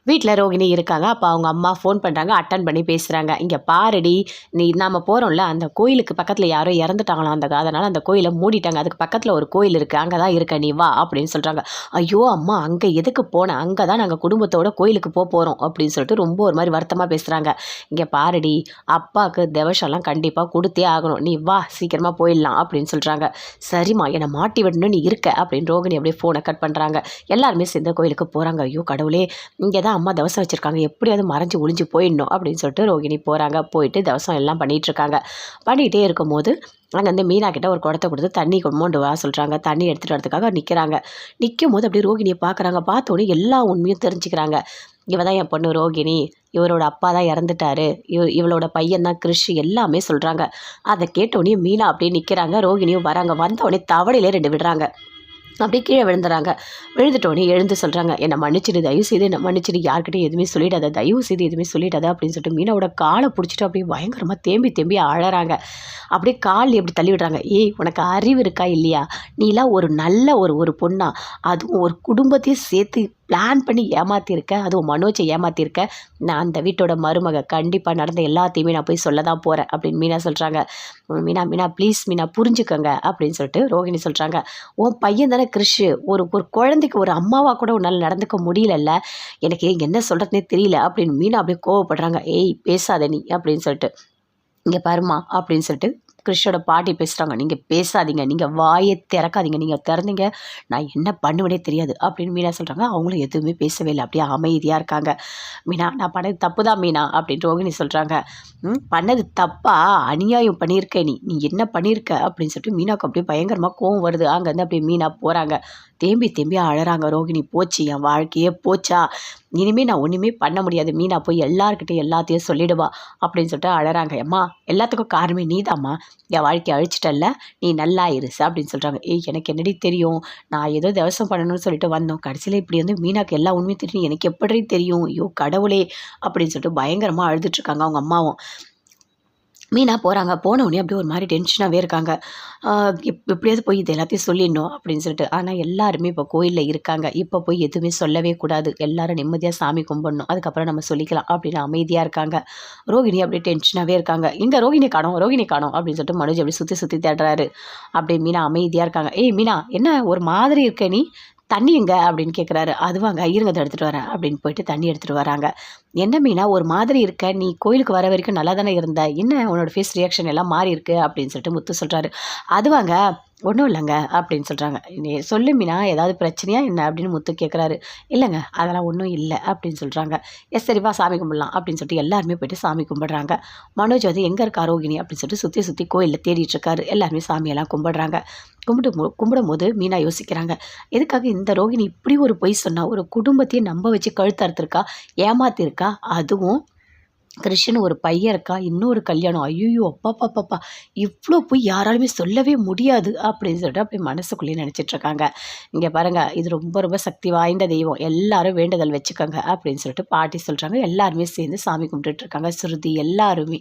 வீட்டில் ரோகிணி இருக்காங்க. அப்போ அவங்க அம்மா ஃபோன் பண்ணுறாங்க. அட்டன் பண்ணி பேசுகிறாங்க. இங்கே பாருடி, நாம் போகிறோம்ல, அந்த கோயிலுக்கு பக்கத்தில் யாரோ இறந்துட்டாங்களாம். அதனால் அந்த கோயிலை மூடிட்டாங்க. அதுக்கு பக்கத்தில் ஒரு கோயில் இருக்குது, அங்கே தான் இருக்க, நீ வா அப்படின்னு சொல்கிறாங்க. ஐயோ அம்மா, அங்கே எதுக்கு போனேன்? அங்கே தான் நாங்கள் குடும்பத்தோட கோயிலுக்கு போகிறோம் அப்படின்னு சொல்லிட்டு ரொம்ப ஒரு மாதிரி வருத்தமாக பேசுகிறாங்க. இங்கே பாருடி, அப்பாவுக்கு தவசம்லாம் கண்டிப்பாக கொடுத்தே ஆகணும், நீ வா சீக்கிரமாக போயிடலாம் அப்படின்னு சொல்கிறாங்க. சரிம்மா, என்னை மாட்டி விடணும் நீ இருக்க அப்படின்னு ரோகிணி அப்படியே ஃபோனை கட் பண்ணுறாங்க. எல்லாருமே சேர்ந்து கோயிலுக்கு போகிறாங்க. ஐயோ கடவுளே, இங்கே தான் அம்மா தவசம் வச்சுருக்காங்க, எப்படியாவது மறைஞ்சு ஒளிஞ்சு போயிடணும் அப்படின்னு சொல்லிட்டு ரோகிணி போகிறாங்க. போயிட்டு தவசம் எல்லாம் பண்ணிகிட்ருக்காங்க. பண்ணிகிட்டே இருக்கும்போது அங்கே வந்து மீனா கிட்ட ஒரு குடத்தை கொடுத்து தண்ணி கொண்டு வா சொல்கிறாங்க. தண்ணி எடுத்துகிட்டு வரதுக்காக நிற்கிறாங்க. நிற்கும் போது அப்படியே ரோகிணியை பார்க்குறாங்க. பார்த்தோன்னே எல்லா உண்மையும் தெரிஞ்சுக்கிறாங்க. இவ தான் என் பொண்ணு ரோகிணி, இவரோட அப்பா தான் இறந்துட்டாரு, இவளோட பையன் தான் கிறிஷ், எல்லாமே சொல்கிறாங்க. அதை கேட்டோடனே மீனா அப்படியே நிற்கிறாங்க. ரோகிணியும் வராங்க. வந்தோடனே தவளையிலே 2 விடுறாங்க. அப்படியே கீழே விழுந்துறாங்க. விழுந்துட்டோடனே எழுந்து சொல்கிறாங்க, என்னை மன்னிச்சிடு, தயவு செய்து என்னை மன்னிச்சிடு, யார்கிட்டையும் எதுவுமே சொல்லிடாத, தயவு செய்து எதுவுமே சொல்லிடாத அப்படின்னு சொல்லிட்டு மீனாவோட காலை பிடிச்சிட்டு அப்படியே பயங்கரமாக தேம்பி அழறாங்க. அப்படியே கால் எப்படி தள்ளி விடுறாங்க. ஏய், உனக்கு அறிவு இருக்கா இல்லையா? நீலாம் ஒரு நல்ல ஒரு பொண்ணா, அதுவும் ஒரு குடும்பத்தையும் சேர்த்து பிளான் பண்ணி ஏமாற்றிருக்க, அதுவும் மனோஜை ஏமாற்றிருக்க. நான் அந்த வீட்டோட மருமக, கண்டிப்பாக நடந்த எல்லாத்தையுமே நான் போய் சொல்ல தான் போகிறேன் அப்படின்னு மீனா சொல்கிறாங்க. மீனா ப்ளீஸ் மீனா புரிஞ்சுக்கோங்க அப்படின்னு சொல்லிட்டு ரோகிணி சொல்கிறாங்க. உன் பையன் தானே கிறிஷ், ஒரு குழந்தைக்கு ஒரு அம்மாவாக கூட உன்னால் நடந்துக்க முடியலல்ல, எனக்கு என்ன சொல்கிறதுனே தெரியல அப்படின்னு மீனா அப்படியே கோவப்படுறாங்க. ஏய் பேசாத நீ அப்படின்னு சொல்லிட்டு, இங்கே பாருமா அப்படின்னு சொல்லிட்டு கிறிஷோட பாட்டி பேசுகிறாங்க. நீங்கள் பேசாதீங்க, நீங்கள் வாயை திறக்காதீங்க, நீங்கள் திறந்தீங்க நான் என்ன பண்ணுவேனே தெரியாது அப்படின்னு மீனா சொல்கிறாங்க. அவங்களும் எதுவுமே பேசவே இல்லை, அப்படியே அமைதியாக இருக்காங்க. மீனா, நான் பண்ணது தப்பு தான் மீனா அப்படின்னு ரோகிணி சொல்கிறாங்க. பண்ணது தப்பா? அநியாயம் பண்ணியிருக்க, நீ என்ன பண்ணியிருக்க அப்படின்னு சொல்லிட்டு மீனாவுக்கு அப்படியே பயங்கரமாக கோவம் வருது. அங்கேருந்து அப்படியே மீனா போகிறாங்க. தேம்பி அழறாங்க. ரோகிணி, போச்சு என் வாழ்க்கையே போச்சா, இனிமேல் நான் ஒன்றுமே பண்ண முடியாது, மீனா போய் எல்லாருக்கிட்டையும் எல்லாத்தையும் சொல்லிடுவா அப்படின்னு சொல்லிட்டு அழறாங்க. அம்மா, எல்லாத்துக்கும் காரணமே நீதாம்மா, என் வாழ்க்கையை அழிச்சிட்டல்ல, நீ நல்லா இருசு அப்படின்னு சொல்கிறாங்க. ஏய், எனக்கு என்னடி தெரியும், நான் ஏதோ தவசம் பண்ணணும்னு சொல்லிட்டு வந்தோம், கடைசியில் இப்படி வந்து மீனாக்கு எல்லா உண்மையும் தெரியும், எனக்கு எப்படி தெரியும், ஐயோ கடவுளே அப்படின்னு சொல்லிட்டு பயங்கரமாக அழுதுட்ருக்காங்க அவங்க அம்மாவும். மீனா போகிறாங்க. போனவுடனே அப்படியே ஒரு மாதிரி டென்ஷனாகவே இருக்காங்க. எப்படியாவது போய் இது எல்லாத்தையும் சொல்லிடணும் அப்படின்னு சொல்லிட்டு. ஆனால் எல்லாருமே இப்போ கோயிலில் இருக்காங்க. இப்போ போய் எதுவுமே சொல்லவே கூடாது, எல்லாரும் நிம்மதியாக சாமி கும்பிடணும், அதுக்கப்புறம் நம்ம சொல்லிக்கலாம் அப்படின்னு அமைதியாக இருக்காங்க. ரோகிணி அப்படியே டென்ஷனாகவே இருக்காங்க. இங்கே ரோகிணி காணோம் அப்படின்னு சொல்லிட்டு மனோஜ் அப்படியே சுற்றி தேடுறாரு. அப்படியே மீனா அமைதியாக இருக்காங்க. ஏய் மீனா, என்ன ஒரு மாதிரி இருக்க நீ, தண்ணி எங்க அப்படின்னு கேட்குறாரு. அதுவாங்க, இருங்க அதை எடுத்துகிட்டு வரேன் அப்படின்னு போயிட்டு தண்ணி எடுத்துகிட்டு வராங்க. என்ன மீனா ஒரு மாதிரி இருக்க, நீ கோயிலுக்கு வர வரைக்கும் நல்லா தானே இருந்த, என்ன உன்னோட ஃபேஸ் ரியாக்ஷன் எல்லாம் மாறி இருக்கு அப்படின்னு சொல்லிட்டு முத்து சொல்கிறாரு. அதுவாங்க, ஒன்றும் இல்லைங்க அப்படின்னு சொல்கிறாங்க. நீ சொல்லு மீனா, ஏதாவது பிரச்சனையா என்ன அப்படின்னு முத்து கேட்குறாரு. இல்லைங்க, அதெல்லாம் ஒன்றும் இல்லை அப்படின்னு சொல்கிறாங்க. சரி வா சாமி கும்பிடலாம் அப்படின்னு சொல்லிட்டு எல்லாருமே போய்ட்டு சாமி கும்பிடுறாங்க. மனோஜ் வந்து எங்கே இருக்கா ரோகிணி அப்படின்னு சொல்லிட்டு சுற்றி கோயிலில் தேடிட்டுருக்காரு. எல்லாருமே சாமியெல்லாம் கும்பிடுறாங்க. கும்பிடும்போது மீனா யோசிக்கிறாங்க, எதுக்காக இந்த ரோகிணி இப்படி ஒரு பொய் சொன்னா, ஒரு குடும்பத்தையும் நம்ப வச்சு கழுத்தறுத்திருக்கா, ஏமாத்திருக்கா, அதுவும் கிறிஷ்னு ஒரு பையன் இருக்கா, இன்னொரு கல்யாணம், ஐயோ அப்பாப்பாப்பா, இவ்வளோ போய் யாராலுமே சொல்லவே முடியாது அப்படின்னு சொல்லிட்டு அப்படி மனசுக்குள்ளேயே நினச்சிட்ருக்காங்க. இங்கே பாருங்கள், இது ரொம்ப சக்தி வாய்ந்த தெய்வம், எல்லாரும் வேண்டுதல் வச்சுக்கோங்க அப்படின்னு சொல்லிட்டு பாட்டி சொல்கிறாங்க. எல்லாருமே சேர்ந்து சாமி கும்பிட்டுட்ருக்காங்க, ஸ்ருதி எல்லாருமே.